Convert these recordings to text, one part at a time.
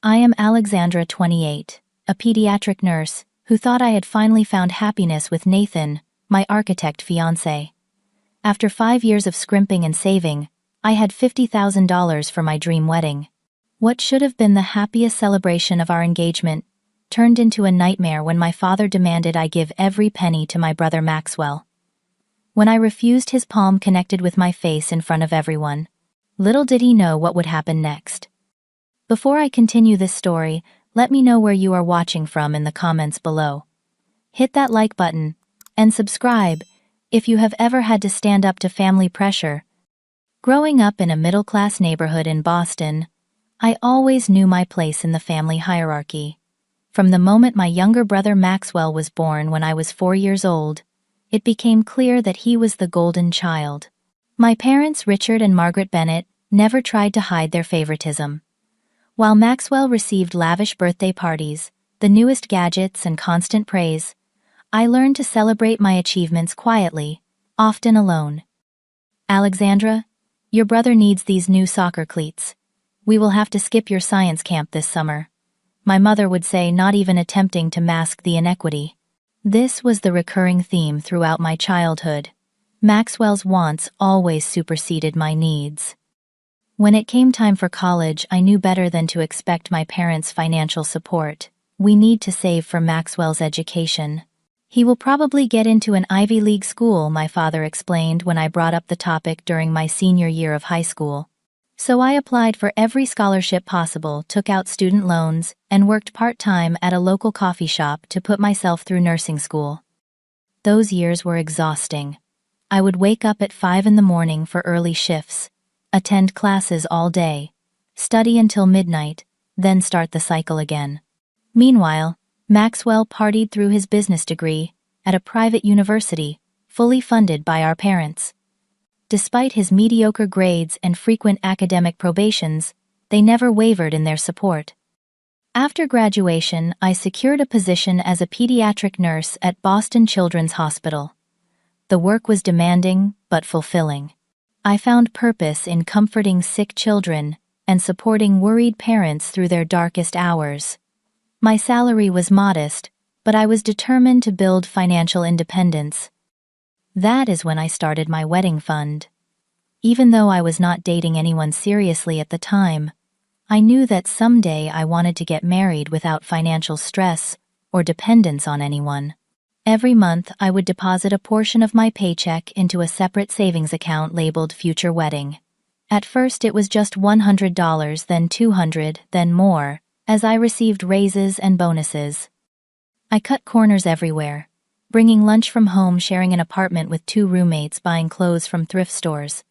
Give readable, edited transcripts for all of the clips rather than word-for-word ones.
I am Alexandra, 28, a pediatric nurse who thought I had finally found happiness with Nathan, my architect fiancé. After 5 years of scrimping and saving, I had $50,000 for my dream wedding. What should have been the happiest celebration of our engagement turned into a nightmare when my father demanded I give every penny to my brother Maxwell. When I refused, his palm connected with my face in front of everyone. Little did he know what would happen next. Before I continue this story, let me know where you are watching from in the comments below. Hit that like button and subscribe if you have ever had to stand up to family pressure. Growing up in a middle-class neighborhood in Boston, I always knew my place in the family hierarchy. From the moment my younger brother Maxwell was born when I was 4 years old, it became clear that he was the golden child. My parents, Richard and Margaret Bennett, never tried to hide their favoritism. While Maxwell received lavish birthday parties, the newest gadgets, and constant praise, I learned to celebrate my achievements quietly, often alone. Alexandra, your brother needs these new soccer cleats. We will have to skip your science camp this summer, my mother would say, not even attempting to mask the inequity. This was the recurring theme throughout my childhood. Maxwell's wants always superseded my needs. When it came time for college, I knew better than to expect my parents' financial support. We need to save for Maxwell's education. He will probably get into an Ivy League school, my father explained when I brought up the topic during my senior year of high school. So I applied for every scholarship possible, took out student loans, and worked part-time at a local coffee shop to put myself through nursing school. Those years were exhausting. I would wake up at 5 in the morning for early shifts, attend classes all day, study until midnight, then start the cycle again. Meanwhile, Maxwell partied through his business degree at a private university, fully funded by our parents. Despite his mediocre grades and frequent academic probations, they never wavered in their support. After graduation, I secured a position as a pediatric nurse at Boston Children's Hospital. The work was demanding but fulfilling. I found purpose in comforting sick children and supporting worried parents through their darkest hours. My salary was modest, but I was determined to build financial independence. That is when I started my wedding fund. Even though I was not dating anyone seriously at the time, I knew that someday I wanted to get married without financial stress or dependence on anyone. Every month, I would deposit a portion of my paycheck into a separate savings account labeled Future Wedding. At first it was just $100, then $200, then more, as I received raises and bonuses. I cut corners everywhere, bringing lunch from home, sharing an apartment with 2 roommates, buying clothes from thrift stores.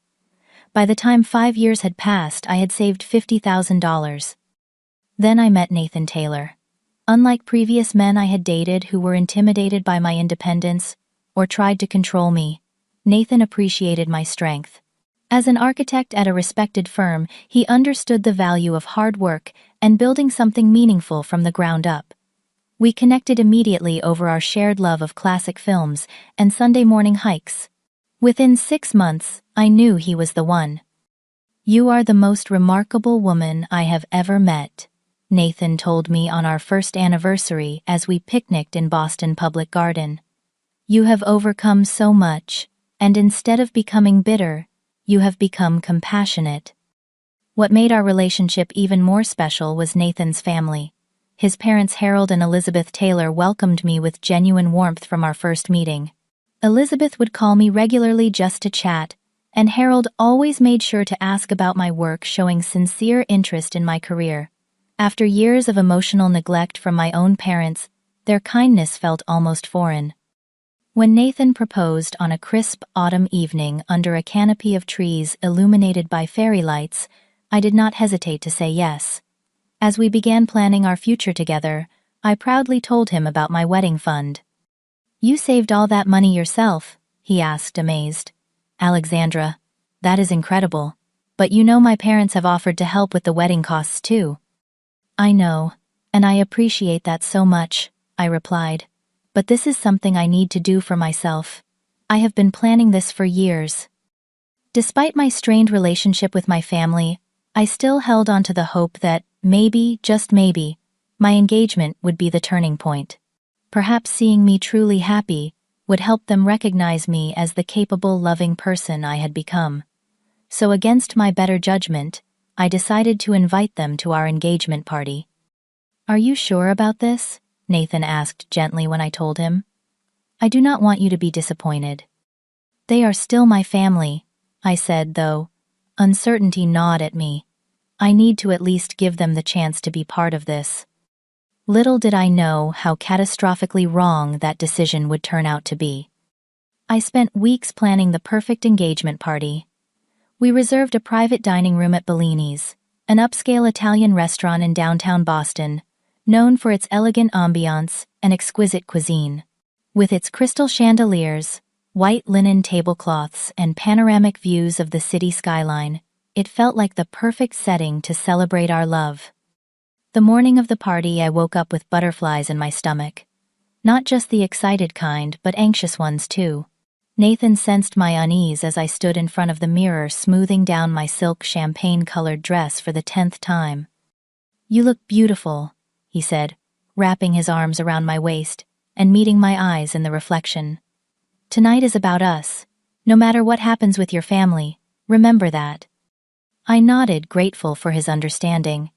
By the time 5 years had passed, I had saved $50,000. Then I met Nathan Taylor. Unlike previous men I had dated who were intimidated by my independence or tried to control me, Nathan appreciated my strength. As an architect at a respected firm, he understood the value of hard work and building something meaningful from the ground up. We connected immediately over our shared love of classic films and Sunday morning hikes. Within 6 months, I knew he was the one. "You are the most remarkable woman I have ever met," Nathan told me on our first anniversary as we picnicked in Boston Public Garden. "You have overcome so much, and instead of becoming bitter, you have become compassionate." What made our relationship even more special was Nathan's family. His parents, Harold and Elizabeth Taylor, welcomed me with genuine warmth from our first meeting. Elizabeth would call me regularly just to chat, and Harold always made sure to ask about my work, showing sincere interest in my career. After years of emotional neglect from my own parents, their kindness felt almost foreign. When Nathan proposed on a crisp autumn evening under a canopy of trees illuminated by fairy lights, I did not hesitate to say yes. As we began planning our future together, I proudly told him about my wedding fund. "You saved all that money yourself?" he asked, amazed. "Alexandra, that is incredible. But you know my parents have offered to help with the wedding costs too." "I know, and I appreciate that so much," I replied. "But this is something I need to do for myself. I have been planning this for years." Despite my strained relationship with my family, I still held on to the hope that, Maybe, just maybe, my engagement would be the turning point. Perhaps seeing me truly happy would help them recognize me as the capable, loving person I had become. So against my better judgment, I decided to invite them to our engagement party. "Are you sure about this?" Nathan asked gently when I told him. "I do not want you to be disappointed." "They are still my family," I said, though uncertainty gnawed at me. I need to at least give them the chance to be part of this. Little did I know how catastrophically wrong that decision would turn out to be. I spent weeks planning the perfect engagement party. We reserved a private dining room at Bellini's, an upscale Italian restaurant in downtown Boston, known for its elegant ambiance and exquisite cuisine. With its crystal chandeliers, white linen tablecloths, and panoramic views of the city skyline, it felt like the perfect setting to celebrate our love. The morning of the party, I woke up with butterflies in my stomach. Not just the excited kind, but anxious ones too. Nathan sensed my unease as I stood in front of the mirror smoothing down my silk champagne-colored dress for the 10th time. "You look beautiful," he said, wrapping his arms around my waist and meeting my eyes in the reflection. "Tonight is about us. No matter what happens with your family, remember that." I nodded, grateful for his understanding.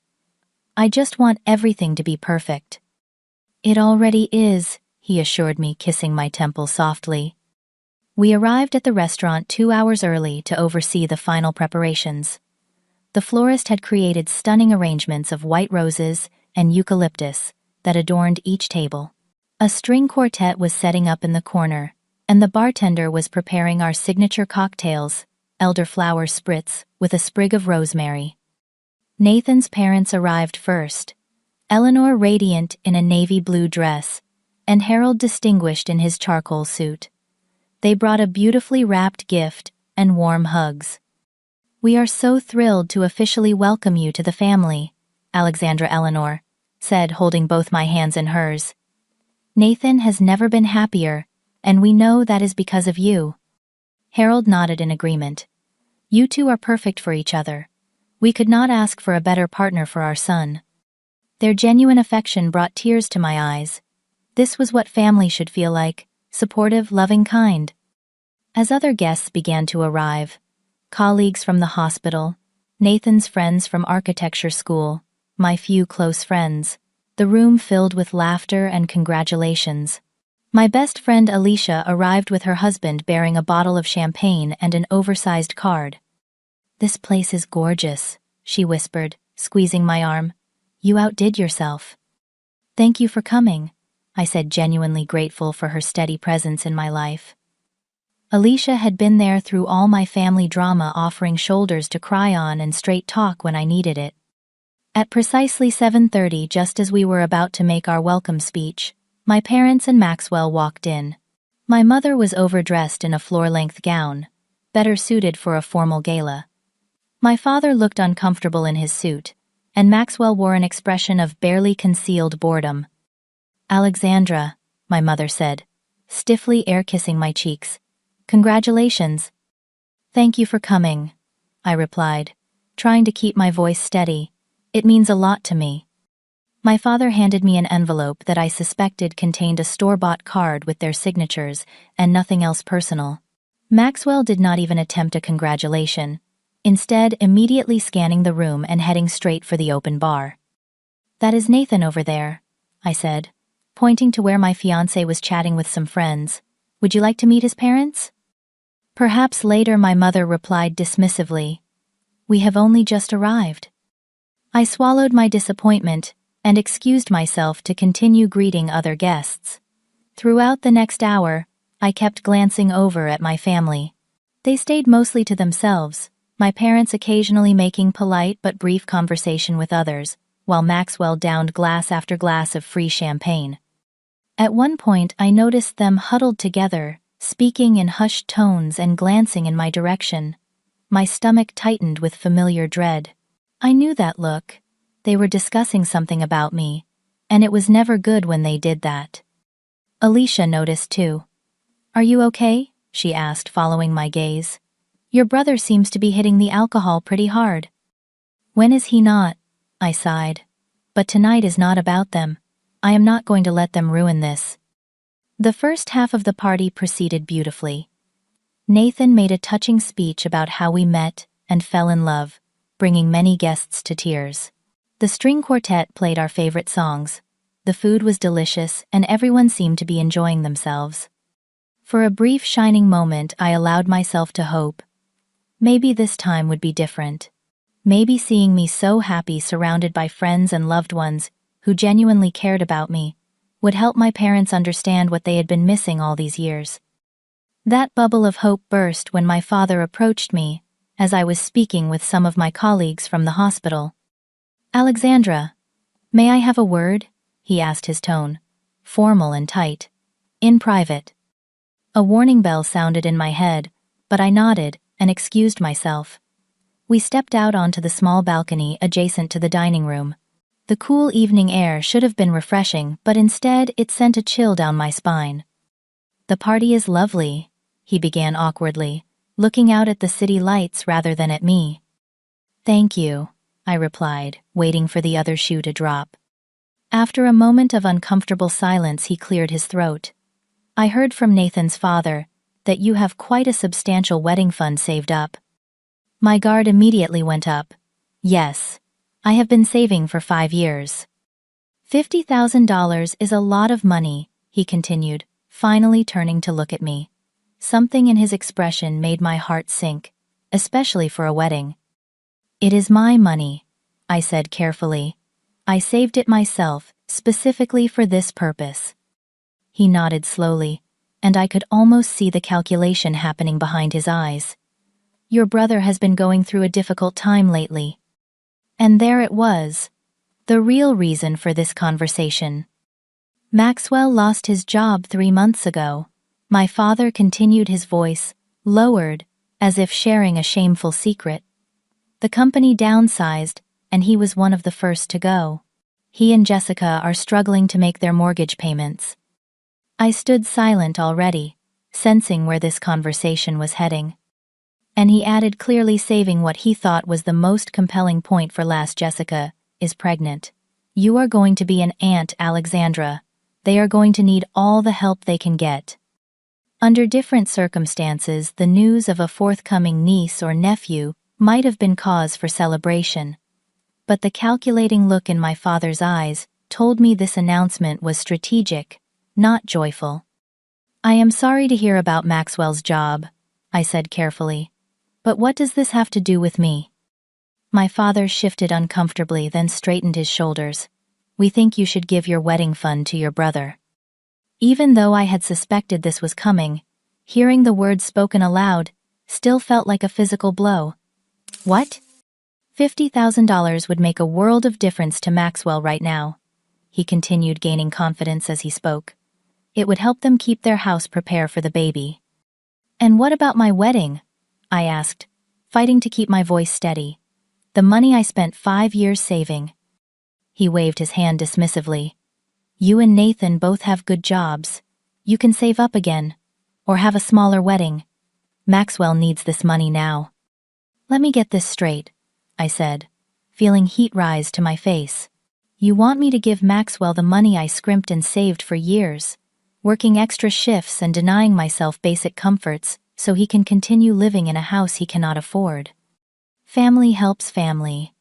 "I just want everything to be perfect." "It already is," he assured me, kissing my temple softly. We arrived at the restaurant 2 hours early to oversee the final preparations. The florist had created stunning arrangements of white roses and eucalyptus that adorned each table. A string quartet was setting up in the corner, and the bartender was preparing our signature cocktails, elderflower spritz with a sprig of rosemary. Nathan's parents arrived first, Eleanor radiant in a navy blue dress, and Harold distinguished in his charcoal suit. They brought a beautifully wrapped gift and warm hugs. "We are so thrilled to officially welcome you to the family," Alexandra Eleanor said, holding both my hands in hers. "Nathan has never been happier, and we know that is because of you." Harold nodded in agreement. "You two are perfect for each other. We could not ask for a better partner for our son." Their genuine affection brought tears to my eyes. This was what family should feel like, supportive, loving, kind. As other guests began to arrive, colleagues from the hospital, Nathan's friends from architecture school, my few close friends, the room filled with laughter and congratulations. My best friend Alicia arrived with her husband bearing a bottle of champagne and an oversized card. "This place is gorgeous," she whispered, squeezing my arm. "You outdid yourself." "Thank you for coming," I said, genuinely grateful for her steady presence in my life. Alicia had been there through all my family drama, offering shoulders to cry on and straight talk when I needed it. At precisely 7:30, just as we were about to make our welcome speech, my parents and Maxwell walked in. My mother was overdressed in a floor-length gown, better suited for a formal gala. My father looked uncomfortable in his suit, and Maxwell wore an expression of barely concealed boredom. "Alexandra," my mother said, stiffly air-kissing my cheeks. "Congratulations." "Thank you for coming," I replied, trying to keep my voice steady. "It means a lot to me." My father handed me an envelope that I suspected contained a store-bought card with their signatures and nothing else personal. Maxwell did not even attempt a congratulation, instead immediately scanning the room and heading straight for the open bar. "That is Nathan over there," I said, pointing to where my fiancé was chatting with some friends. "Would you like to meet his parents?" "Perhaps later," my mother replied dismissively. "We have only just arrived." I swallowed my disappointment and excused myself to continue greeting other guests. Throughout the next hour, I kept glancing over at my family. They stayed mostly to themselves, my parents occasionally making polite but brief conversation with others, while Maxwell downed glass after glass of free champagne. At one point, I noticed them huddled together, speaking in hushed tones and glancing in my direction. My stomach tightened with familiar dread. I knew that look. They were discussing something about me, and it was never good when they did that. Alicia noticed too. "Are you okay?" she asked, following my gaze. "Your brother seems to be hitting the alcohol pretty hard." "When is he not?" I sighed. But tonight is not about them. I am not going to let them ruin this. The first half of the party proceeded beautifully. Nathan made a touching speech about how we met and fell in love, bringing many guests to tears. The string quartet played our favorite songs. The food was delicious, and everyone seemed to be enjoying themselves. For a brief shining moment, I allowed myself to hope. Maybe this time would be different. Maybe seeing me so happy surrounded by friends and loved ones who genuinely cared about me would help my parents understand what they had been missing all these years. That bubble of hope burst when my father approached me as I was speaking with some of my colleagues from the hospital. "Alexandra, may I have a word?" he asked, his tone formal and tight. "In private." A warning bell sounded in my head, but I nodded and excused myself. We stepped out onto the small balcony adjacent to the dining room. The cool evening air should have been refreshing, but instead it sent a chill down my spine. "The party is lovely," he began awkwardly, looking out at the city lights rather than at me. "Thank you," I replied, waiting for the other shoe to drop. After a moment of uncomfortable silence, he cleared his throat. "I heard from Nathan's father that you have quite a substantial wedding fund saved up." My guard immediately went up. "Yes, I have been saving for 5 years. $50,000 is a lot of money," he continued, finally turning to look at me. Something in his expression made my heart sink, especially for a wedding. "It is my money," I said carefully. "I saved it myself, specifically for this purpose." He nodded slowly, and I could almost see the calculation happening behind his eyes. "Your brother has been going through a difficult time lately." And there it was, the real reason for this conversation. "Maxwell lost his job 3 months ago." My father continued, his voice lowered, as if sharing a shameful secret. "The company downsized, and he was one of the first to go. He and Jessica are struggling to make their mortgage payments." I stood silent already, sensing where this conversation was heading. And he added, clearly saving what he thought was the most compelling point for last: "Jessica is pregnant. You are going to be an aunt, Alexandra. They are going to need all the help they can get." Under different circumstances, the news of a forthcoming niece or nephew might have been cause for celebration. But the calculating look in my father's eyes told me this announcement was strategic, not joyful. "I am sorry to hear about Maxwell's job," I said carefully. "But what does this have to do with me?" My father shifted uncomfortably, then straightened his shoulders. "We think you should give your wedding fund to your brother." Even though I had suspected this was coming, hearing the words spoken aloud still felt like a physical blow. "What?" $50,000 would make a world of difference to Maxwell right now, he continued, gaining confidence as he spoke. "It would help them keep their house, prepare for the baby." "And what about my wedding?" I asked, fighting to keep my voice steady. "The money I spent 5 years saving." He waved his hand dismissively. "You and Nathan both have good jobs. You can save up again, or have a smaller wedding. Maxwell needs this money now." "Let me get this straight," I said, feeling heat rise to my face. "You want me to give Maxwell the money I scrimped and saved for years, working extra shifts and denying myself basic comforts so he can continue living in a house he cannot afford?" "Family helps family,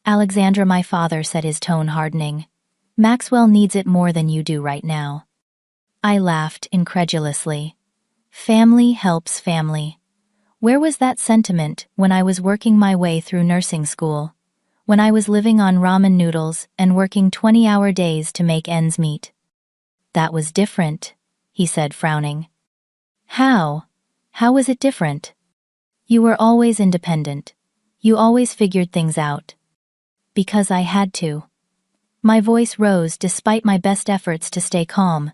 Alexandra," my father said, his tone hardening. "Maxwell needs it more than you do right now." I laughed incredulously. Family helps family. Where was that sentiment when I was working my way through nursing school? When I was living on ramen noodles and working 20-hour days to make ends meet? "That was different," he said, frowning. "How? How was it different?" "You were always independent. You always figured things out." "Because I had to." My voice rose despite my best efforts to stay calm.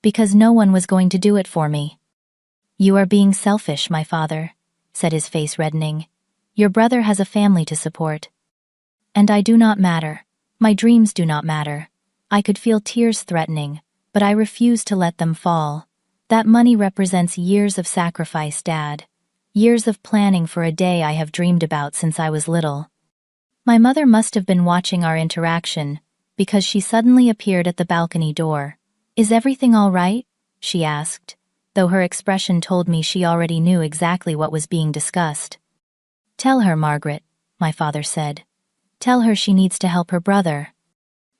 "Because no one was going to do it for me." "You are being selfish," my father said, his face reddening. "Your brother has a family to support." "And I do not matter. My dreams do not matter." I could feel tears threatening, but I refused to let them fall. "That money represents years of sacrifice, Dad. Years of planning for a day I have dreamed about since I was little." My mother must have been watching our interaction, because she suddenly appeared at the balcony door. "Is everything all right?" she asked, though her expression told me she already knew exactly what was being discussed. "Tell her, Margaret," my father said. "Tell her she needs to help her brother."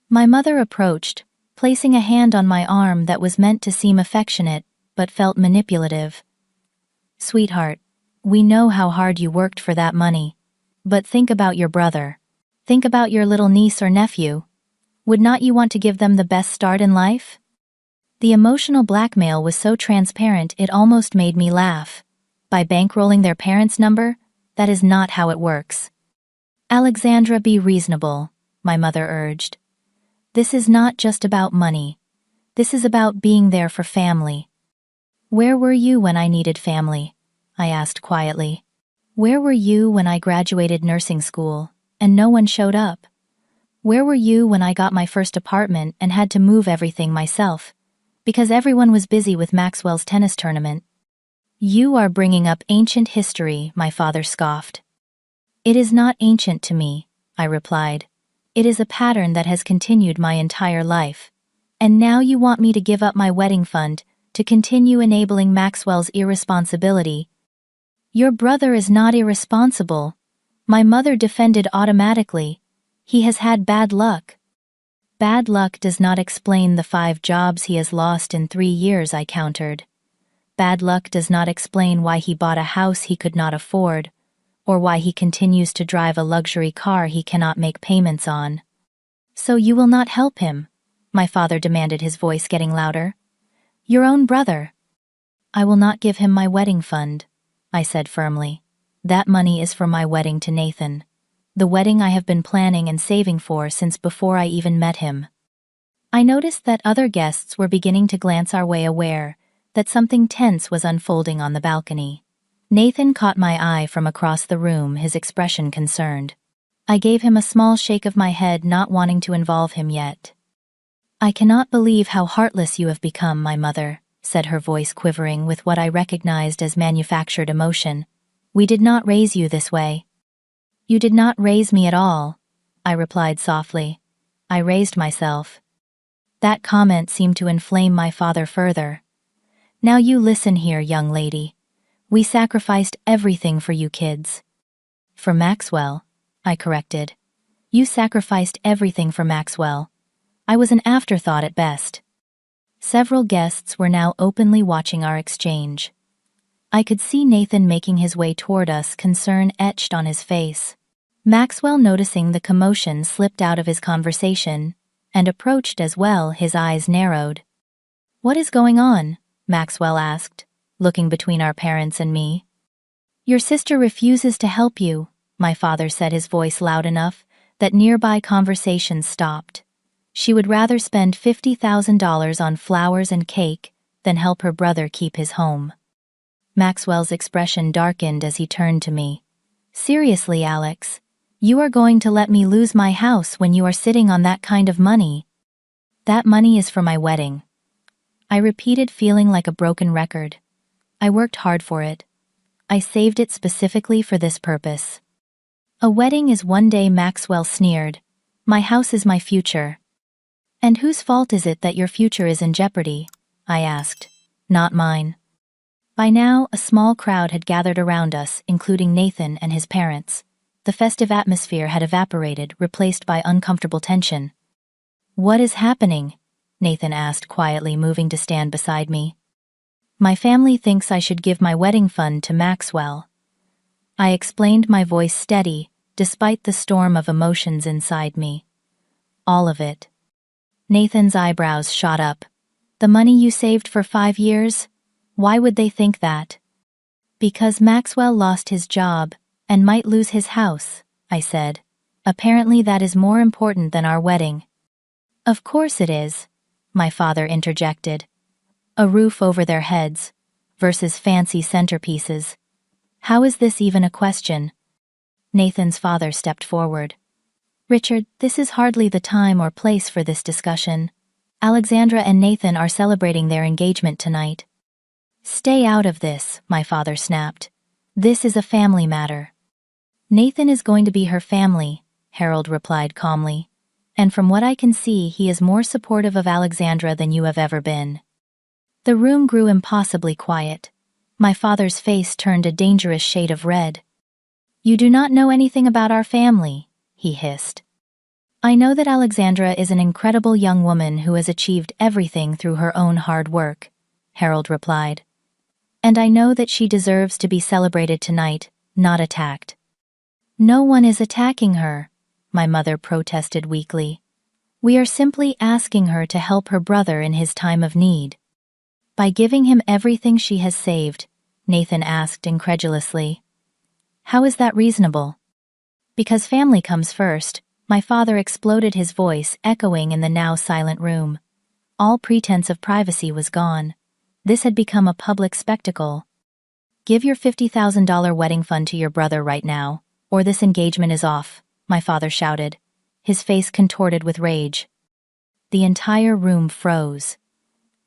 My mother approached, placing a hand on my arm that was meant to seem affectionate, but felt manipulative. "Sweetheart, we know how hard you worked for that money. But think about your brother. Think about your little niece or nephew. Would not you want to give them the best start in life?" The emotional blackmail was so transparent it almost made me laugh. By bankrolling their parents' number? That is not how it works. "Alexandra, be reasonable," my mother urged. "This is not just about money. This is about being there for family." "Where were you when I needed family?" I asked quietly. "Where were you when I graduated nursing school, and no one showed up? Where were you when I got my first apartment and had to move everything myself, because everyone was busy with Maxwell's tennis tournament?" "You are bringing up ancient history," my father scoffed. "It is not ancient to me," I replied. "It is a pattern that has continued my entire life. And now you want me to give up my wedding fund to continue enabling Maxwell's irresponsibility." "Your brother is not irresponsible," my mother defended automatically. "He has had bad luck." "Bad luck does not explain the 5 jobs he has lost in 3 years," I countered. "Bad luck does not explain why he bought a house he could not afford, or why he continues to drive a luxury car he cannot make payments on." "So you will not help him?" my father demanded, his voice getting louder. "Your own brother." "I will not give him my wedding fund," I said firmly. "That money is for my wedding to Nathan. The wedding I have been planning and saving for since before I even met him." I noticed that other guests were beginning to glance our way, aware that something tense was unfolding on the balcony. Nathan caught my eye from across the room, his expression concerned. I gave him a small shake of my head, not wanting to involve him yet. "I cannot believe how heartless you have become, my mother," said her voice quivering with what I recognized as manufactured emotion. "We did not raise you this way." "You did not raise me at all," I replied softly. "I raised myself." That comment seemed to inflame my father further. "Now you listen here, young lady. We sacrificed everything for you kids." "For Maxwell," I corrected. "You sacrificed everything for Maxwell. I was an afterthought at best." Several guests were now openly watching our exchange. I could see Nathan making his way toward us, concern etched on his face. Maxwell, noticing the commotion, slipped out of his conversation and approached as well, his eyes narrowed. "What is going on?" Maxwell asked, looking between our parents and me. "Your sister refuses to help you," my father said, his voice loud enough that nearby conversations stopped. "She would rather spend $50,000 on flowers and cake than help her brother keep his home." Maxwell's expression darkened as he turned to me. "Seriously, Alex? You are going to let me lose my house when you are sitting on that kind of money?" "That money is for my wedding," I repeated, feeling like a broken record. "I worked hard for it. I saved it specifically for this purpose." "A wedding is one day," Maxwell sneered. "My house is my future." "And whose fault is it that your future is in jeopardy?" I asked. "Not mine." By now, a small crowd had gathered around us, including Nathan and his parents. The festive atmosphere had evaporated, replaced by uncomfortable tension. "What is happening?" Nathan asked quietly, moving to stand beside me. "My family thinks I should give my wedding fund to Maxwell." I explained, my voice steady, despite the storm of emotions inside me. "All of it." Nathan's eyebrows shot up. "The money you saved for 5 years? Why would they think that?" "Because Maxwell lost his job and might lose his house," I said. "Apparently that is more important than our wedding." "Of course it is," my father interjected. "A roof over their heads versus fancy centerpieces. How is this even a question?" Nathan's father stepped forward. "Richard, this is hardly the time or place for this discussion. Alexandra and Nathan are celebrating their engagement tonight." "Stay out of this," my father snapped. "This is a family matter." "Nathan is going to be her family," Harold replied calmly. And from what I can see, he is more supportive of Alexandra than you have ever been. The room grew impossibly quiet. My father's face turned a dangerous shade of red. You do not know anything about our family, he hissed. I know that Alexandra is an incredible young woman who has achieved everything through her own hard work, Harold replied. And I know that she deserves to be celebrated tonight, not attacked. No one is attacking her, my mother protested weakly. We are simply asking her to help her brother in his time of need. By giving him everything she has saved, Nathan asked incredulously. How is that reasonable? Because family comes first, my father exploded, his voice echoing in the now silent room. All pretense of privacy was gone. This had become a public spectacle. Give your $50,000 wedding fund to your brother right now, or this engagement is off, my father shouted, his face contorted with rage. The entire room froze.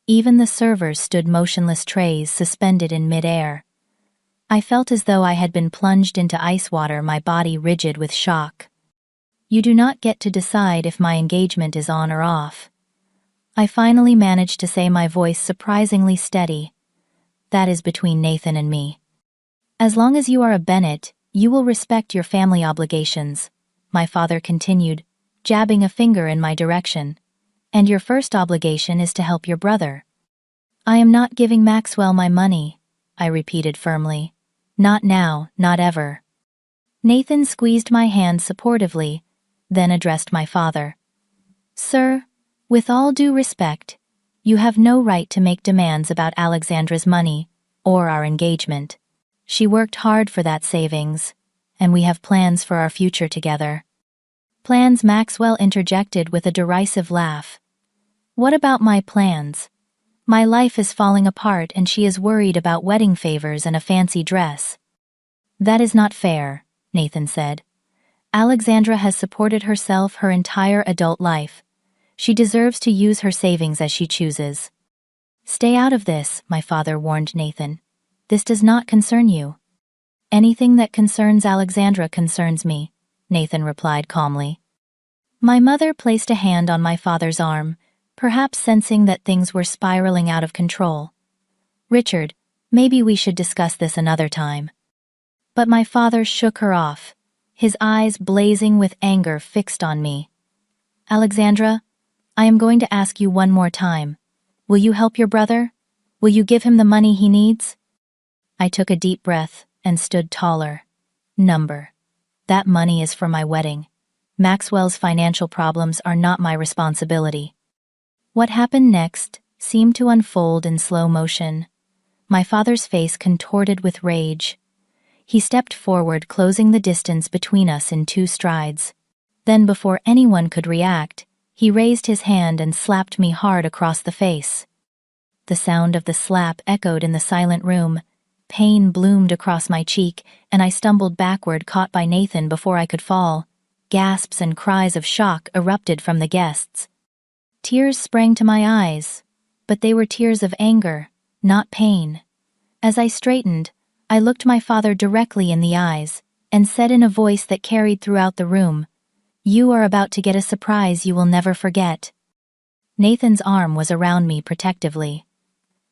Even the servers stood motionless, trays suspended in mid-air. I felt as though I had been plunged into ice water, my body rigid with shock. You do not get to decide if my engagement is on or off. I finally managed to say, my voice surprisingly steady. That is between Nathan and me. As long as you are a Bennett, you will respect your family obligations, my father continued, jabbing a finger in my direction. And your first obligation is to help your brother. I am not giving Maxwell my money, I repeated firmly. Not now, not ever. Nathan squeezed my hand supportively, then addressed my father. Sir, with all due respect, you have no right to make demands about Alexandra's money, or our engagement. She worked hard for that savings, and we have plans for our future together. Plans? Maxwell interjected with a derisive laugh. What about my plans? My life is falling apart and she is worried about wedding favors and a fancy dress. That is not fair, Nathan said. Alexandra has supported herself her entire adult life. She deserves to use her savings as she chooses. Stay out of this, my father warned Nathan. This does not concern you. Anything that concerns Alexandra concerns me, Nathan replied calmly. My mother placed a hand on my father's arm, perhaps sensing that things were spiraling out of control. Richard, maybe we should discuss this another time. But my father shook her off, his eyes blazing with anger fixed on me. Alexandra, I am going to ask you one more time. Will you help your brother? Will you give him the money he needs? I took a deep breath and stood taller. That money is for my wedding. Maxwell's financial problems are not my responsibility. What happened next seemed to unfold in slow motion. My father's face contorted with rage. He stepped forward, closing the distance between us in 2 strides. Then, before anyone could react, he raised his hand and slapped me hard across the face. The sound of the slap echoed in the silent room. Pain bloomed across my cheek, and I stumbled backward, caught by Nathan before I could fall. Gasps and cries of shock erupted from the guests. Tears sprang to my eyes, but they were tears of anger, not pain. As I straightened, I looked my father directly in the eyes and said in a voice that carried throughout the room, "You are about to get a surprise you will never forget." Nathan's arm was around me protectively.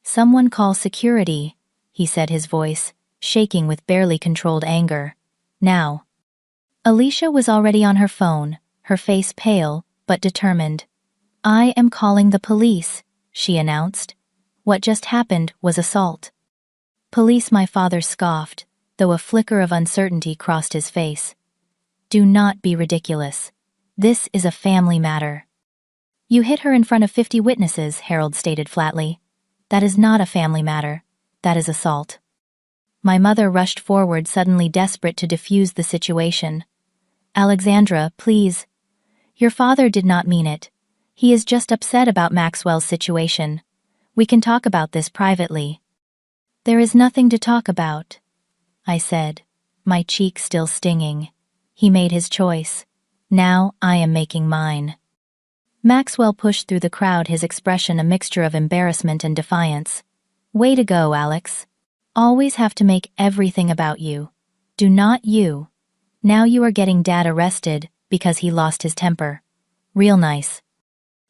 "Someone call security," he said, his voice shaking with barely controlled anger. "Now." Alicia was already on her phone, her face pale but determined. "I am calling the police," she announced. What just happened was assault. "Police?" my father scoffed, though a flicker of uncertainty crossed his face. "Do not be ridiculous. This is a family matter." "You hit her in front of 50 witnesses, Harold stated flatly. "That is not a family matter. That is assault." My mother rushed forward, suddenly desperate to defuse the situation. "Alexandra, please. Your father did not mean it. He is just upset about Maxwell's situation. We can talk about this privately." "There is nothing to talk about," I said, my cheek still stinging. He made his choice. Now I am making mine. Maxwell pushed through the crowd, his expression a mixture of embarrassment and defiance. "Way to go, Alex. Always have to make everything about you. Do not you. Now you are getting Dad arrested because he lost his temper. Real nice.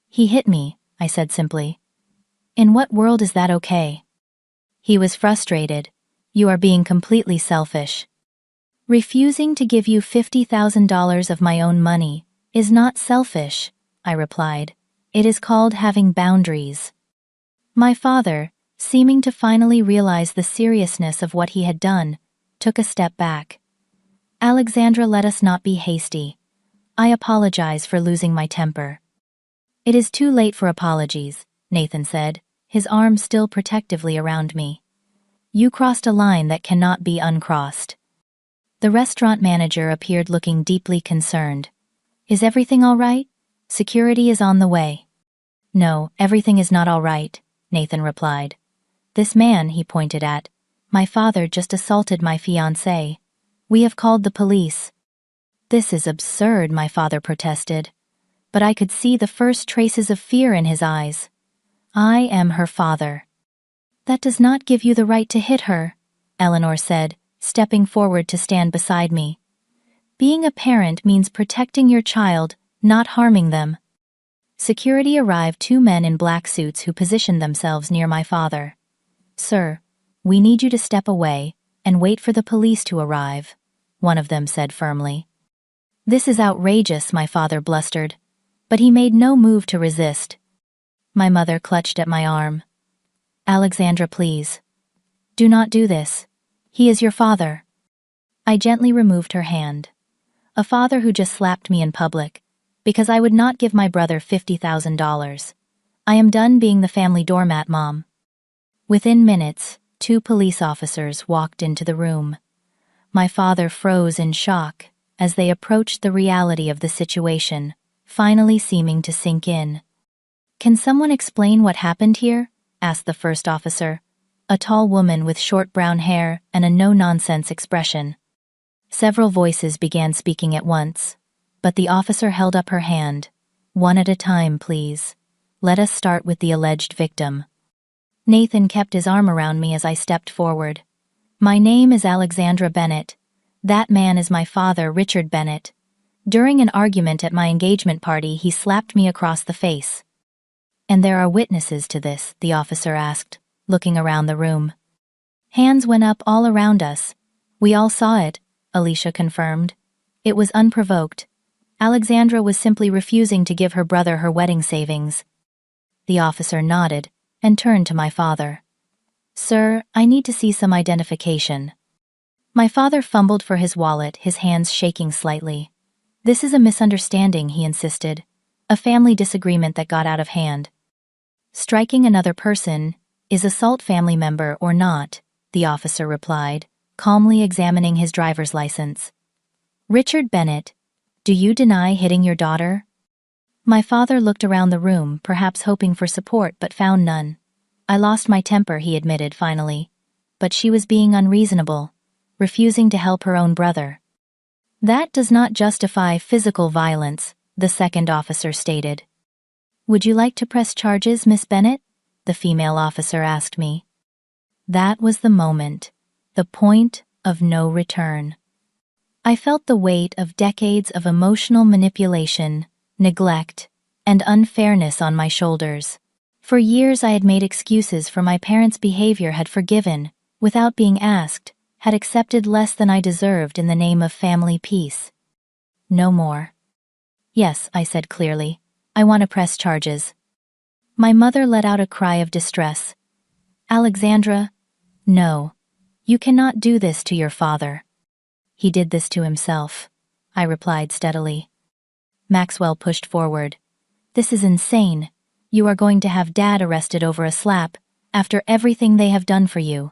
He hit me, I said simply. In what world is that okay? He was frustrated. You are being completely selfish. Refusing to give you $50,000 of my own money is not selfish, I replied. It is called having boundaries. My father, seeming to finally realize the seriousness of what he had done, took a step back. Alexandra, let us not be hasty. I apologize for losing my temper. It is too late for apologies, Nathan said, his arm still protectively around me. You crossed a line that cannot be uncrossed. The restaurant manager appeared looking deeply concerned. Is everything all right? Security is on the way. No, everything is not all right, Nathan replied. This man, he pointed at, my father just assaulted my fiancée. We have called the police. This is absurd, my father protested. But I could see the first traces of fear in his eyes. I am her father. That does not give you the right to hit her, Eleanor said, stepping forward to stand beside me. Being a parent means protecting your child, not harming them. Security arrived, two men in black suits who positioned themselves near my father. Sir, we need you to step away and wait for the police to arrive, one of them said firmly. This is outrageous, my father blustered, but he made no move to resist. My mother clutched at my arm. Alexandra, please. Do not do this. He is your father. I gently removed her hand. A father who just slapped me in public, because I would not give my brother $50,000. I am done being the family doormat, Mom. Within minutes, 2 police officers walked into the room. My father froze in shock as they approached the reality of the situation, finally seeming to sink in. Can someone explain what happened here? Asked the first officer, a tall woman with short brown hair and a no-nonsense expression. Several voices began speaking at once, but the officer held up her hand. One at a time, please. Let us start with the alleged victim. Nathan kept his arm around me as I stepped forward. My name is Alexandra Bennett. That man is my father, Richard Bennett. During an argument at my engagement party, he slapped me across the face. And there are witnesses to this, the officer asked, looking around the room. Hands went up all around us. We all saw it, Alicia confirmed. It was unprovoked. Alexandra was simply refusing to give her brother her wedding savings. The officer nodded and turned to my father. Sir, I need to see some identification. My father fumbled for his wallet, his hands shaking slightly. This is a misunderstanding, he insisted. A family disagreement that got out of hand. Striking another person is assault, family member or not, the officer replied, calmly examining his driver's license. Richard Bennett, do you deny hitting your daughter? My father looked around the room, perhaps hoping for support, but found none. I lost my temper, he admitted finally. But she was being unreasonable, refusing to help her own brother. That does not justify physical violence, the second officer stated. Would you like to press charges, Miss Bennett? The female officer asked me. That was the moment, the point of no return. I felt the weight of decades of emotional manipulation, neglect, and unfairness on my shoulders. For years I had made excuses for my parents' behavior, had forgiven, without being asked, had accepted less than I deserved in the name of family peace. No more. Yes, I said clearly. I want to press charges. My mother let out a cry of distress. Alexandra, no. You cannot do this to your father. He did this to himself, I replied steadily. Maxwell pushed forward. This is insane. You are going to have Dad arrested over a slap, after everything they have done for you.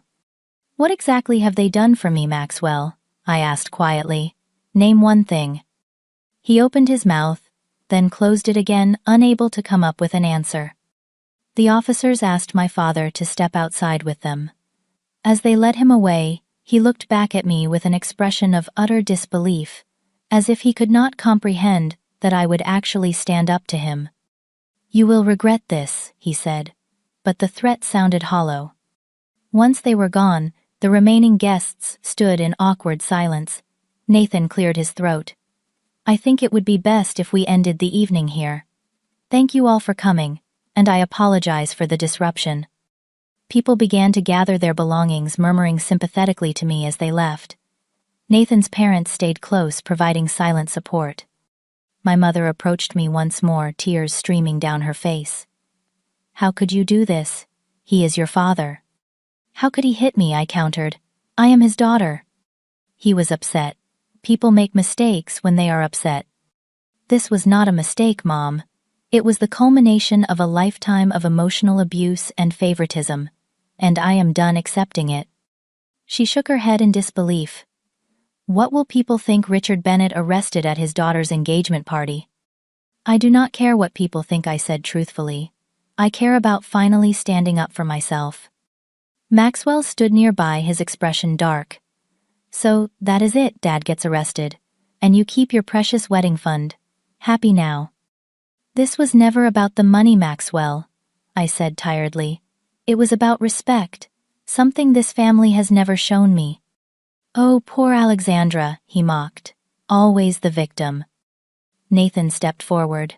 What exactly have they done for me, Maxwell? I asked quietly. Name one thing. He opened his mouth, then closed it again, unable to come up with an answer. The officers asked my father to step outside with them. As they led him away, he looked back at me with an expression of utter disbelief, as if he could not comprehend that I would actually stand up to him. You will regret this, he said, but the threat sounded hollow. Once they were gone, the remaining guests stood in awkward silence. Nathan cleared his throat. I think it would be best if we ended the evening here. Thank you all for coming, and I apologize for the disruption." People began to gather their belongings, murmuring sympathetically to me as they left. Nathan's parents stayed close, providing silent support. My mother approached me once more, tears streaming down her face. "How could you do this? He is your father." "How could he hit me?" I countered. "I am his daughter." He was upset. People make mistakes when they are upset. "This was not a mistake, Mom. It was the culmination of a lifetime of emotional abuse and favoritism, and I am done accepting it." She shook her head in disbelief. "What will people think? Richard Bennett arrested at his daughter's engagement party?" "I do not care what people think," I said truthfully. "I care about finally standing up for myself." Maxwell stood nearby, his expression dark. "So, that is it, Dad gets arrested. And you keep your precious wedding fund. Happy now." "This was never about the money, Maxwell," I said tiredly. "It was about respect, something this family has never shown me." "Oh, poor Alexandra," he mocked. "Always the victim." Nathan stepped forward.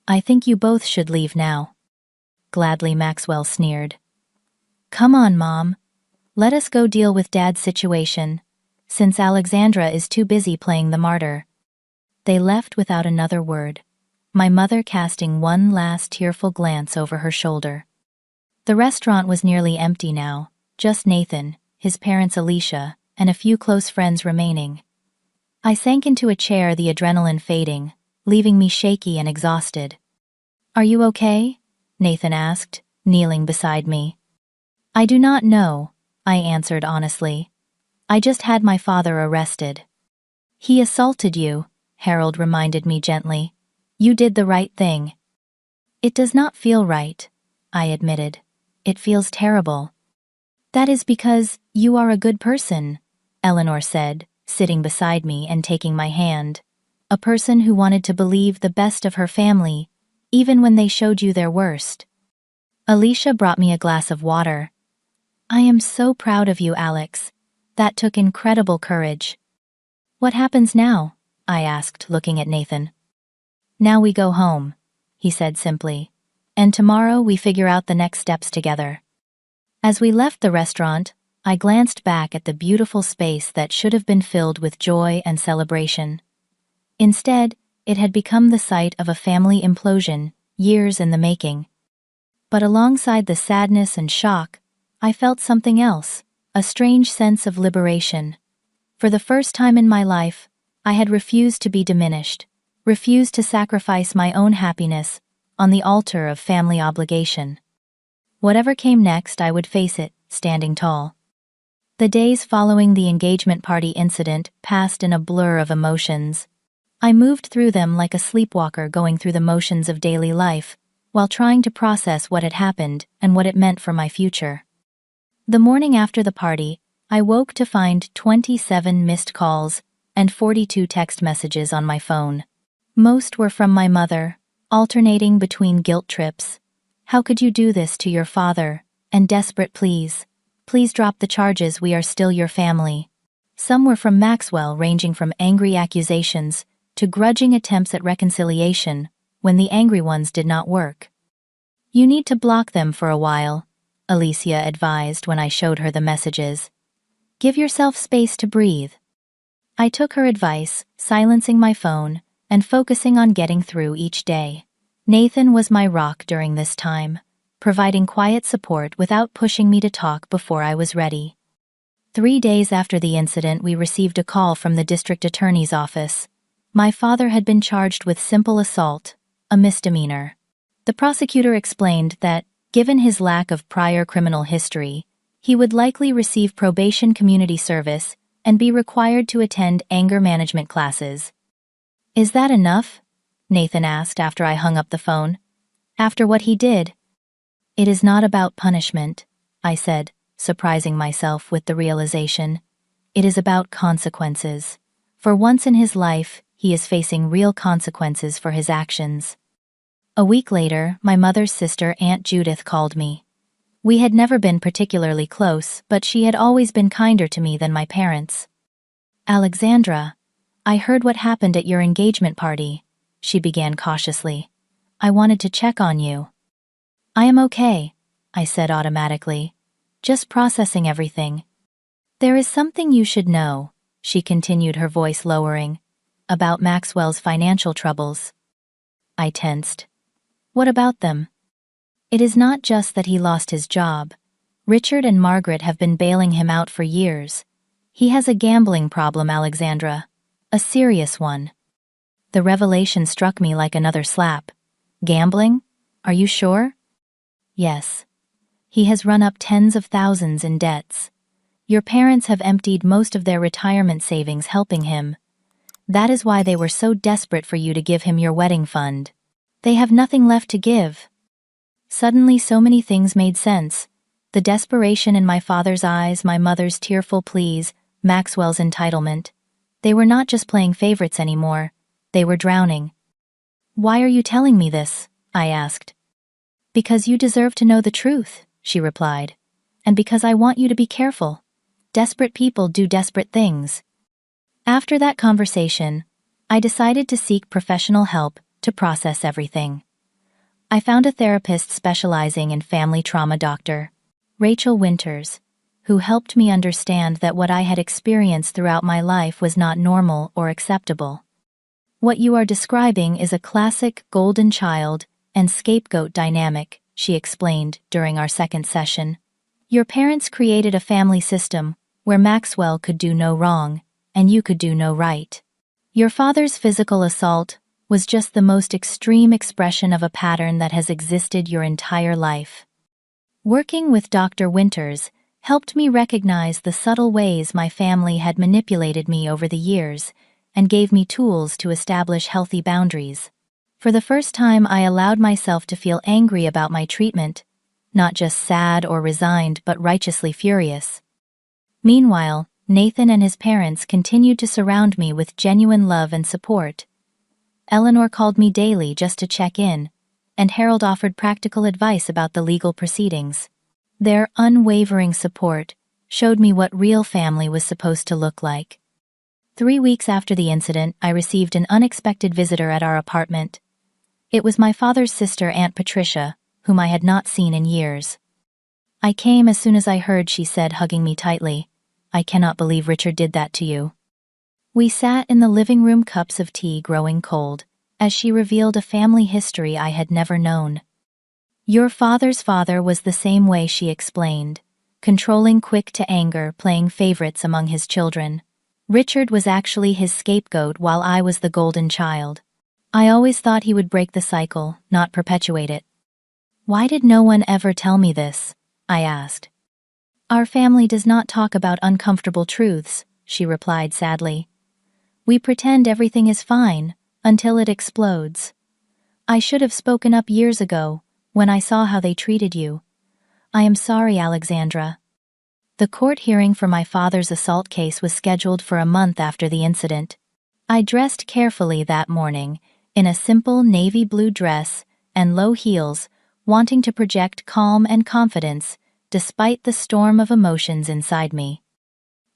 "I think you both should leave now." Gladly, Maxwell sneered. "Come on, Mom. Let us go deal with Dad's situation, since Alexandra is too busy playing the martyr." They left without another word, my mother casting one last tearful glance over her shoulder. The restaurant was nearly empty now, just Nathan, his parents Alicia, and a few close friends remaining. I sank into a chair, the adrenaline fading, leaving me shaky and exhausted. "Are you okay?" Nathan asked, kneeling beside me. "I do not know," I answered honestly. "I just had my father arrested." "He assaulted you," Harold reminded me gently. "You did the right thing." "It does not feel right," I admitted. "It feels terrible." "That is because you are a good person," Eleanor said, sitting beside me and taking my hand. "A person who wanted to believe the best of her family, even when they showed you their worst." Alicia brought me a glass of water. "I am so proud of you, Alex. That took incredible courage." "What happens now?" I asked, looking at Nathan. "Now we go home," he said simply. "And tomorrow we figure out the next steps together." As we left the restaurant, I glanced back at the beautiful space that should have been filled with joy and celebration. Instead, it had become the site of a family implosion, years in the making. But alongside the sadness and shock, I felt something else, a strange sense of liberation. For the first time in my life, I had refused to be diminished, refused to sacrifice my own happiness on the altar of family obligation. Whatever came next, I would face it, standing tall. The days following the engagement party incident passed in a blur of emotions. I moved through them like a sleepwalker going through the motions of daily life, while trying to process what had happened and what it meant for my future. The morning after the party, I woke to find 27 missed calls and 42 text messages on my phone. Most were from my mother, alternating between guilt trips. "How could you do this to your father?" and desperate pleas. "Please drop the charges, we are still your family." Some were from Maxwell, ranging from angry accusations to grudging attempts at reconciliation when the angry ones did not work. "You need to block them for a while," Alicia advised when I showed her the messages. "Give yourself space to breathe." I took her advice, silencing my phone and focusing on getting through each day. Nathan was my rock during this time, providing quiet support without pushing me to talk before I was ready. 3 days after the incident, we received a call from the district attorney's office. My father had been charged with simple assault, a misdemeanor. The prosecutor explained that, given his lack of prior criminal history, he would likely receive probation, community service, and be required to attend anger management classes. "Is that enough?" Nathan asked after I hung up the phone. "After what he did?" "It is not about punishment," I said, surprising myself with the realization. "It is about consequences. For once in his life, he is facing real consequences for his actions." A week later, my mother's sister, Aunt Judith, called me. We had never been particularly close, but she had always been kinder to me than my parents. "Alexandra, I heard what happened at your engagement party, she began cautiously. I wanted to check on you. I am okay, I said automatically. Just processing everything. There is something you should know, she continued, her voice lowering, about Maxwell's financial troubles. I tensed. What about them? It is not just that he lost his job. Richard and Margaret have been bailing him out for years. He has a gambling problem, Alexandra. A serious one. The revelation struck me like another slap. Gambling? Are you sure? Yes. He has run up tens of thousands in debts. Your parents have emptied most of their retirement savings helping him. That is why they were so desperate for you to give him your wedding fund. They have nothing left to give. Suddenly so many things made sense. The desperation in my father's eyes, my mother's tearful pleas, Maxwell's entitlement. They were not just playing favorites anymore. They were drowning. Why are you telling me this? I asked. Because you deserve to know the truth, she replied. And because I want you to be careful. Desperate people do desperate things. After that conversation, I decided to seek professional help to process everything. I found a therapist specializing in family trauma, Dr. Rachel Winters, who helped me understand that what I had experienced throughout my life was not normal or acceptable. What you are describing is a classic golden child and scapegoat dynamic, she explained during our second session. Your parents created a family system where Maxwell could do no wrong and you could do no right. Your father's physical assault was just the most extreme expression of a pattern that has existed your entire life. Working with Dr. Winters helped me recognize the subtle ways my family had manipulated me over the years and gave me tools to establish healthy boundaries. For the first time, I allowed myself to feel angry about my treatment, not just sad or resigned but righteously furious. Meanwhile, Nathan and his parents continued to surround me with genuine love and support. Eleanor called me daily just to check in, and Harold offered practical advice about the legal proceedings. Their unwavering support showed me what real family was supposed to look like. 3 weeks after the incident, I received an unexpected visitor at our apartment. It was my father's sister, Aunt Patricia, whom I had not seen in years. I came as soon as I heard, she said, hugging me tightly. I cannot believe Richard did that to you. We sat in the living room, cups of tea growing cold, as she revealed a family history I had never known. Your father's father was the same way, she explained, controlling, quick to anger, playing favorites among his children. Richard was actually his scapegoat while I was the golden child. I always thought he would break the cycle, not perpetuate it. Why did no one ever tell me this? I asked. Our family does not talk about uncomfortable truths, she replied sadly. We pretend everything is fine until it explodes. I should have spoken up years ago when I saw how they treated you. I am sorry, Alexandra. The court hearing for my father's assault case was scheduled for a month after the incident. I dressed carefully that morning in a simple navy blue dress and low heels, wanting to project calm and confidence despite the storm of emotions inside me.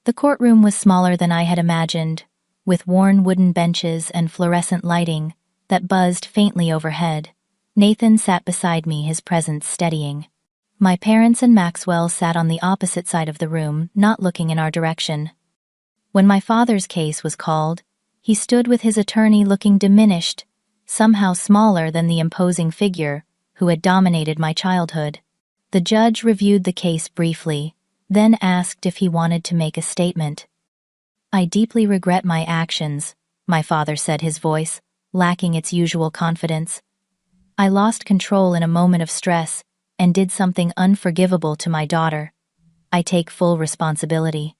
The courtroom was smaller than I had imagined, with worn wooden benches and fluorescent lighting that buzzed faintly overhead. Nathan sat beside me, his presence steadying. My parents and Maxwell sat on the opposite side of the room, not looking in our direction. When my father's case was called, he stood with his attorney looking diminished, somehow smaller than the imposing figure who had dominated my childhood. The judge reviewed the case briefly, then asked if he wanted to make a statement. I deeply regret my actions, my father said, his voice lacking its usual confidence. I lost control in a moment of stress and did something unforgivable to my daughter. I take full responsibility.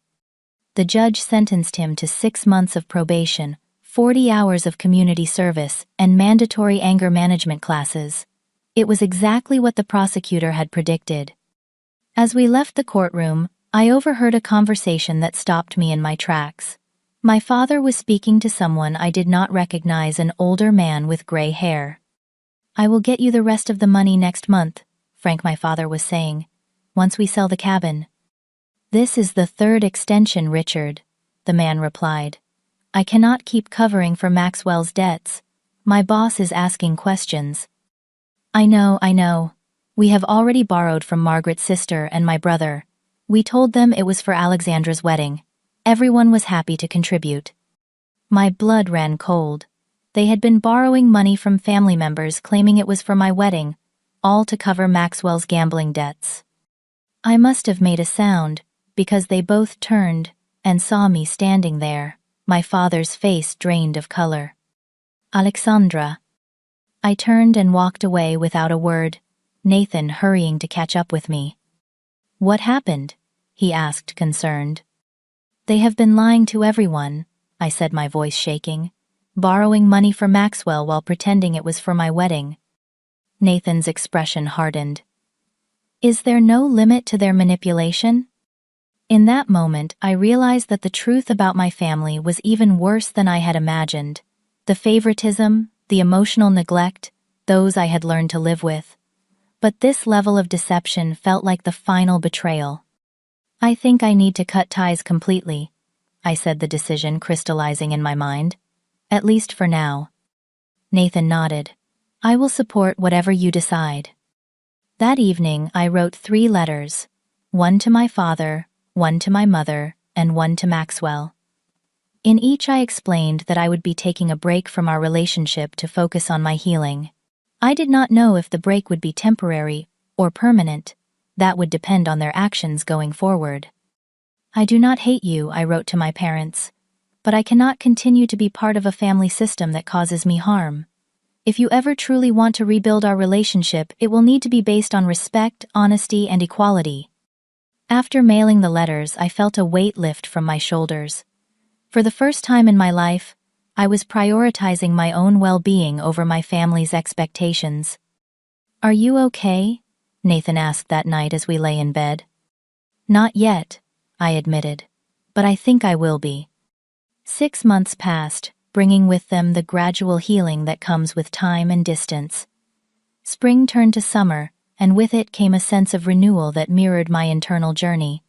The judge sentenced him to 6 months of probation, 40 hours of community service, and mandatory anger management classes. It was exactly what the prosecutor had predicted. As we left the courtroom, I overheard a conversation that stopped me in my tracks. My father was speaking to someone I did not recognize, an older man with gray hair. I will get you the rest of the money next month, Frank, my father was saying, once we sell the cabin. This is the third extension, Richard, the man replied. I cannot keep covering for Maxwell's debts. My boss is asking questions. I know. We have already borrowed from Margaret's sister and my brother. We told them it was for Alexandra's wedding. Everyone was happy to contribute. My blood ran cold. They had been borrowing money from family members claiming it was for my wedding, all to cover Maxwell's gambling debts. I must have made a sound, because they both turned and saw me standing there, my father's face drained of color. Alexandra. I turned and walked away without a word, Nathan hurrying to catch up with me. What happened? He asked, concerned. They have been lying to everyone, I said, my voice shaking, borrowing money for Maxwell while pretending it was for my wedding. Nathan's expression hardened. Is there no limit to their manipulation? In that moment, I realized that the truth about my family was even worse than I had imagined. The favoritism, the emotional neglect, those I had learned to live with. But this level of deception felt like the final betrayal. I think I need to cut ties completely, I said, the decision crystallizing in my mind. At least for now. Nathan nodded. I will support whatever you decide. That evening, I wrote 3 letters, one to my father, one to my mother, and one to Maxwell. In each I explained that I would be taking a break from our relationship to focus on my healing. I did not know if the break would be temporary or permanent. That would depend on their actions going forward. I do not hate you, I wrote to my parents, but I cannot continue to be part of a family system that causes me harm. If you ever truly want to rebuild our relationship, it will need to be based on respect, honesty, and equality. After mailing the letters, I felt a weight lift from my shoulders. For the first time in my life, I was prioritizing my own well-being over my family's expectations. Are you okay? Nathan asked that night as we lay in bed. Not yet, I admitted, but I think I will be. 6 months passed, bringing with them the gradual healing that comes with time and distance. Spring turned to summer, and with it came a sense of renewal that mirrored my internal journey.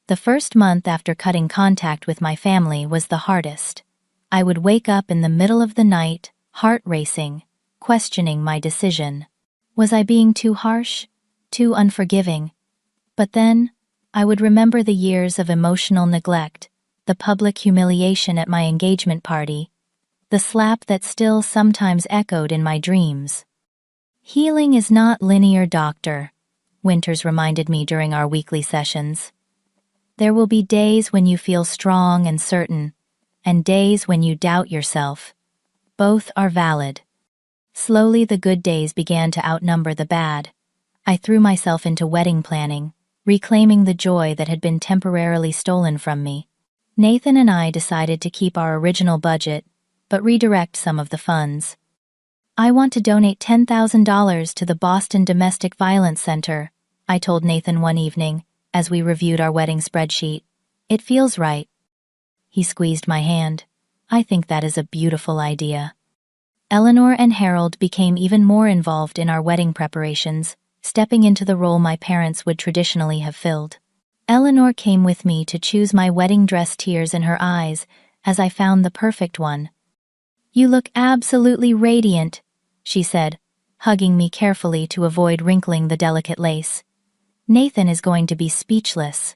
The first month after cutting contact with my family was the hardest. I would wake up in the middle of the night, heart racing, questioning my decision. Was I being too harsh? Too unforgiving? But then, I would remember the years of emotional neglect, the public humiliation at my engagement party, the slap that still sometimes echoed in my dreams. Healing is not linear, Doctor, Winters reminded me during our weekly sessions. There will be days when you feel strong and certain, and days when you doubt yourself. Both are valid. Slowly the good days began to outnumber the bad. I threw myself into wedding planning, reclaiming the joy that had been temporarily stolen from me. Nathan and I decided to keep our original budget, but redirect some of the funds. I want to donate $10,000 to the Boston Domestic Violence Center, I told Nathan one evening, as we reviewed our wedding spreadsheet. It feels right. He squeezed my hand. I think that is a beautiful idea. Eleanor and Harold became even more involved in our wedding preparations, stepping into the role my parents would traditionally have filled. Eleanor came with me to choose my wedding dress, tears in her eyes, as I found the perfect one. You look absolutely radiant, she said, hugging me carefully to avoid wrinkling the delicate lace. Nathan is going to be speechless.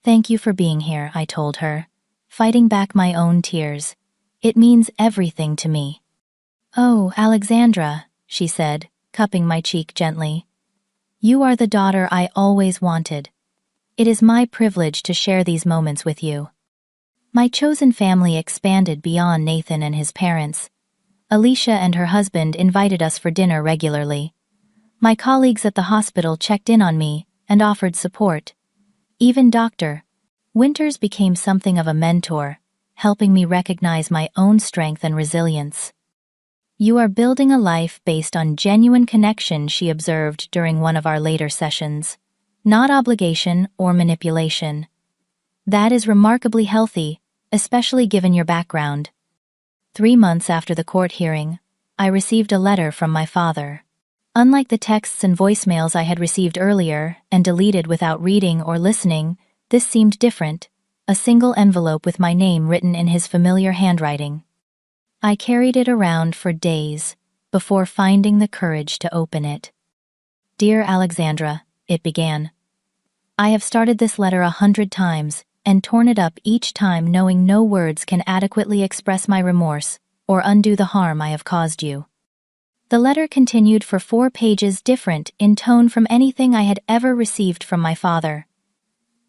Thank you for being here, I told her, fighting back my own tears. It means everything to me. Oh, Alexandra, she said, cupping my cheek gently. You are the daughter I always wanted. It is my privilege to share these moments with you. My chosen family expanded beyond Nathan and his parents. Alicia and her husband invited us for dinner regularly. My colleagues at the hospital checked in on me and offered support. Even Dr. Winters became something of a mentor, helping me recognize my own strength and resilience. You are building a life based on genuine connection, she observed during one of our later sessions. Not obligation or manipulation. That is remarkably healthy, especially given your background. 3 months after the court hearing, I received a letter from my father. Unlike the texts and voicemails I had received earlier and deleted without reading or listening, this seemed different. a single envelope with my name written in his familiar handwriting. I carried it around for days before finding the courage to open it. "Dear Alexandra," it began. "I have started this letter 100 times and torn it up each time, knowing no words can adequately express my remorse or undo the harm I have caused you." The letter continued for 4 pages, different in tone from anything I had ever received from my father.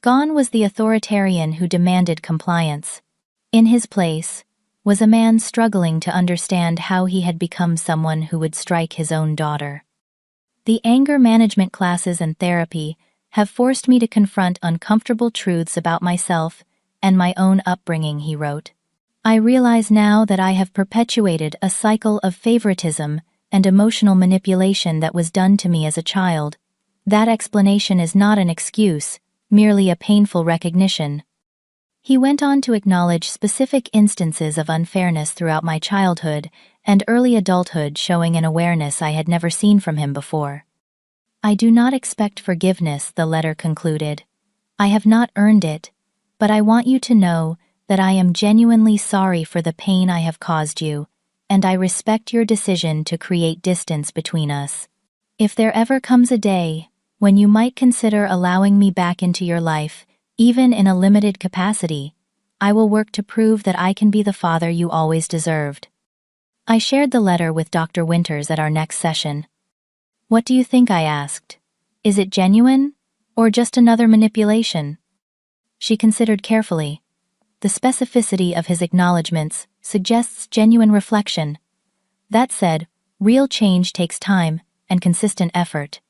Gone was the authoritarian who demanded compliance. In his place was a man struggling to understand how he had become someone who would strike his own daughter. "The anger management classes and therapy have forced me to confront uncomfortable truths about myself and my own upbringing," he wrote. "I realize now that I have perpetuated a cycle of favoritism and emotional manipulation that was done to me as a child. That explanation is not an excuse, merely a painful recognition." He went on to acknowledge specific instances of unfairness throughout my childhood and early adulthood, showing an awareness I had never seen from him before. "I do not expect forgiveness," the letter concluded. "I have not earned it, but I want you to know that I am genuinely sorry for the pain I have caused you, and I respect your decision to create distance between us. If there ever comes a day when you might consider allowing me back into your life, even in a limited capacity, I will work to prove that I can be the father you always deserved." I shared the letter with Dr. Winters at our next session. "What do you think?" I asked. "Is it genuine, or just another manipulation?" She considered carefully. The specificity of his acknowledgments suggests genuine reflection. That said, real change takes time and consistent effort.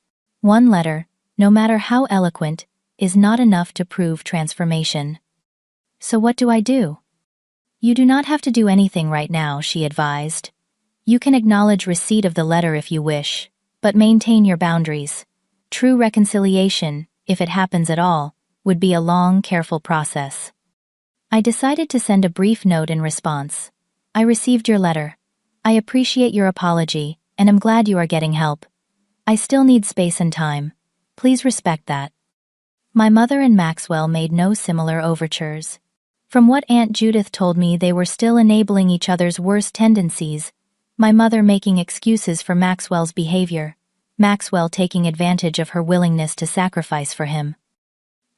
One letter, no matter how eloquent, is not enough to prove transformation. "So what do I do?" "You do not have to do anything right now," she advised. "You can acknowledge receipt of the letter if you wish, but maintain your boundaries. True reconciliation, if it happens at all, would be a long, careful process." I decided to send a brief note in response. "I received your letter. I appreciate your apology, and am glad you are getting help. I still need space and time. Please respect that." My mother and Maxwell made no similar overtures. From what Aunt Judith told me, they were still enabling each other's worst tendencies, my mother making excuses for Maxwell's behavior, Maxwell taking advantage of her willingness to sacrifice for him.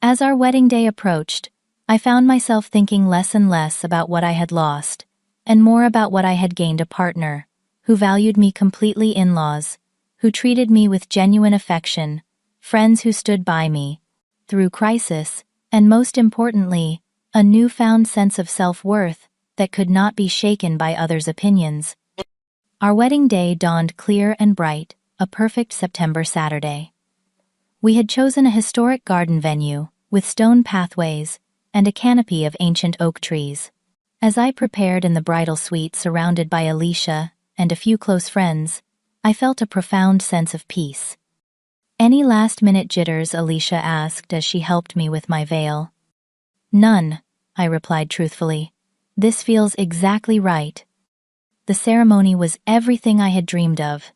As our wedding day approached, I found myself thinking less and less about what I had lost, and more about what I had gained: a partner who valued me completely, in-laws who treated me with genuine affection, friends who stood by me through crisis, and most importantly, a newfound sense of self-worth that could not be shaken by others' opinions. Our wedding day dawned clear and bright, a perfect September Saturday. We had chosen a historic garden venue with stone pathways and a canopy of ancient oak trees. As I prepared in the bridal suite surrounded by Alicia and a few close friends, I felt a profound sense of peace. "Any last-minute jitters?" Alicia asked as she helped me with my veil. "None," I replied truthfully. "This feels exactly right." The ceremony was everything I had dreamed of.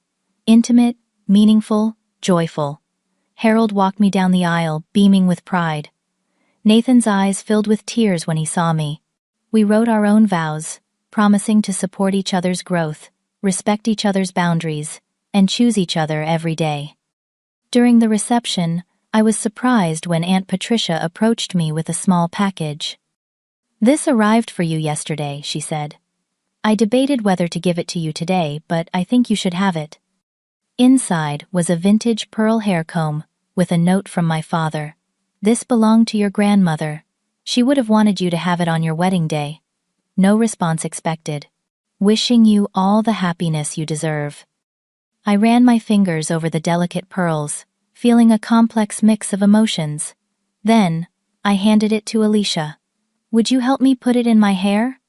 Intimate, meaningful, joyful. Harold walked me down the aisle, beaming with pride. Nathan's eyes filled with tears when he saw me. We wrote our own vows, promising to support each other's growth, respect each other's boundaries, and choose each other every day. During the reception, I was surprised when Aunt Patricia approached me with a small package. "This arrived for you yesterday," she said. "I debated whether to give it to you today, but I think you should have it." Inside was a vintage pearl hair comb with a note from my father. "This belonged to your grandmother. She would have wanted you to have it on your wedding day. No response expected. Wishing you all the happiness you deserve." I ran my fingers over the delicate pearls, feeling a complex mix of emotions. Then, I handed it to Alicia. "Would you help me put it in my hair?"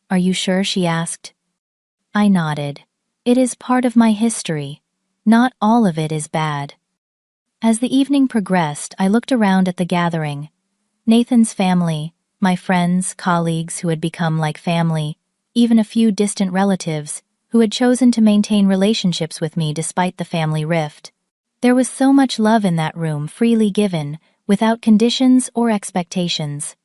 "Are you sure?" she asked. I nodded. "It is part of my history. Not all of it is bad." As the evening progressed, I looked around at the gathering. Nathan's family, my friends, colleagues who had become like family, even a few distant relatives who had chosen to maintain relationships with me despite the family rift. There was so much love in that room, freely given, without conditions or expectations.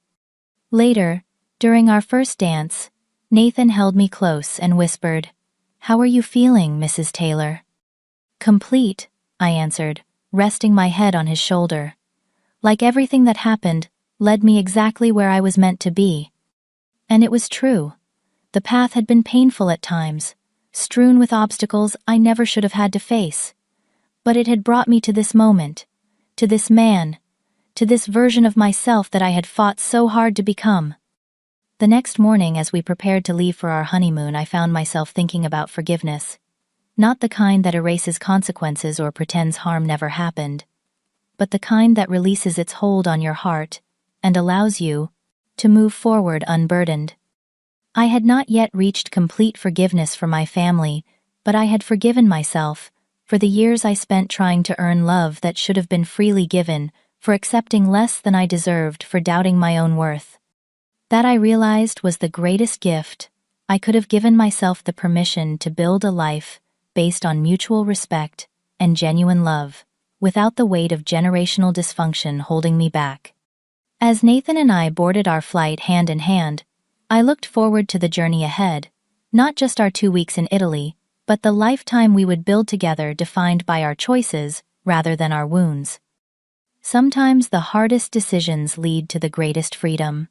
Later, during our first dance, Nathan held me close and whispered, "How are you feeling, Mrs. Taylor?" "Complete," I answered, resting my head on his shoulder. Like everything that happened, led me exactly where I was meant to be. And it was true. The path had been painful at times, strewn with obstacles I never should have had to face. But it had brought me to this moment, to this man, to this version of myself that I had fought so hard to become. The next morning, as we prepared to leave for our honeymoon, I found myself thinking about forgiveness. Not the kind that erases consequences or pretends harm never happened, but the kind that releases its hold on your heart and allows you to move forward unburdened. I had not yet reached complete forgiveness for my family, but I had forgiven myself for the years I spent trying to earn love that should have been freely given, for accepting less than I deserved, for doubting my own worth. That, I realized, was the greatest gift. I could have given myself the permission to build a life based on mutual respect and genuine love, without the weight of generational dysfunction holding me back. As Nathan and I boarded our flight hand in hand, I looked forward to the journey ahead, not just our 2 weeks in Italy, but the lifetime we would build together, defined by our choices rather than our wounds. Sometimes the hardest decisions lead to the greatest freedom.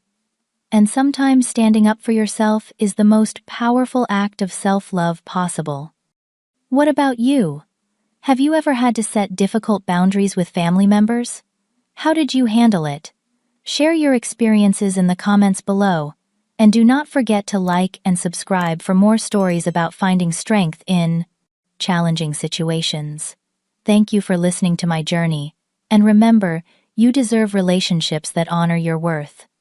And sometimes standing up for yourself is the most powerful act of self-love possible. What about you? Have you ever had to set difficult boundaries with family members? How did you handle it? Share your experiences in the comments below, and do not forget to like and subscribe for more stories about finding strength in challenging situations. Thank you for listening to my journey, and remember, you deserve relationships that honor your worth.